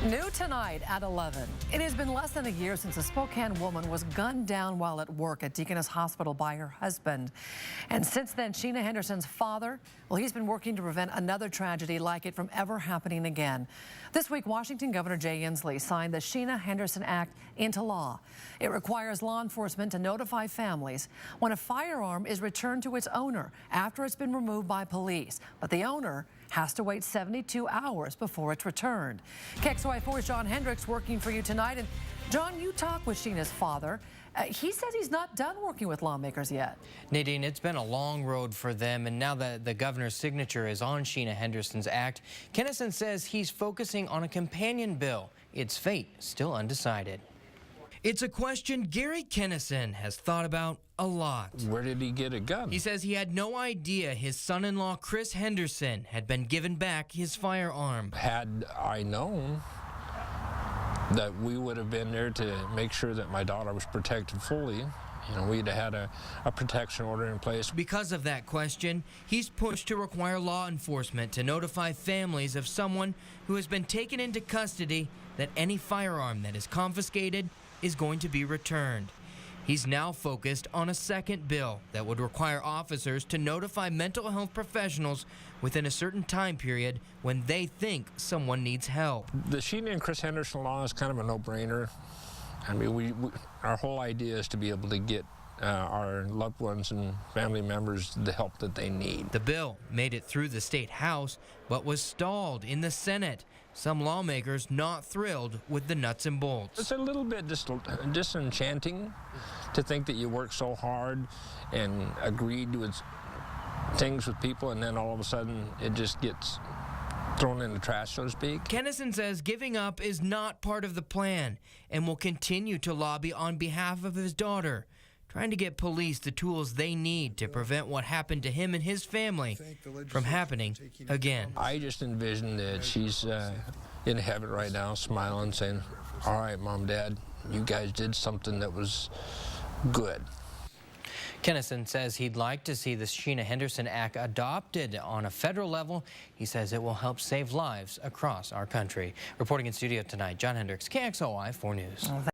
New tonight at 11. It has been less than a year since a Spokane woman was gunned down while at work at Deaconess Hospital by her husband. And since then, Sheena Henderson's father, well, he's been working to prevent another tragedy like it from ever happening again. This week, Washington Governor Jay Inslee signed the Sheena Henderson Act into law. It requires law enforcement to notify families when a firearm is returned to its owner after it's been removed by police. But the owner has to wait 72 hours before it's returned. KXLY4's John Hendricks working for you tonight. And John, you talked with Sheena's father. He says he's not done working with lawmakers yet. Nadine, it's been a long road for them, and now that the governor's signature is on Sheena Henderson's act, Kennison says he's focusing on a companion bill. Its fate still undecided. It's a question Gary Kennison has thought about a lot. Where did he get a gun? He says he had no idea his son-in-law, Chris Henderson, had been given back his firearm. Had I known that we would have been there to make sure that my daughter was protected fully, we'd have had a protection order in place. Because of that question, he's pushed to require law enforcement to notify families of someone who has been taken into custody that any firearm that is confiscated is going to be returned. He's now focused on a second bill that would require officers to notify mental health professionals within a certain time period when they think someone needs help. The Sheena and Chris Henderson law is kind of a no-brainer. I mean, our whole idea is to be able to get our loved ones and family members the help that they need. The bill made it through the state house, but was stalled in the Senate. Some lawmakers not thrilled with the nuts and bolts. It's a little bit disenchanting to think that you work so hard and agreed with things with people, and then all of a sudden it just gets thrown in the trash, so to speak. Kennison says giving up is not part of the plan and will continue to lobby on behalf of his daughter, trying to get police the tools they need to prevent what happened to him and his family from happening again. I just envision that she's in heaven right now, smiling, saying, "All right, Mom, Dad, you guys did something that was good." Kennison says he'd like to see the Sheena Henderson Act adopted on a federal level. He says it will help save lives across our country. Reporting in studio tonight, John Hendricks, KXLY4 News.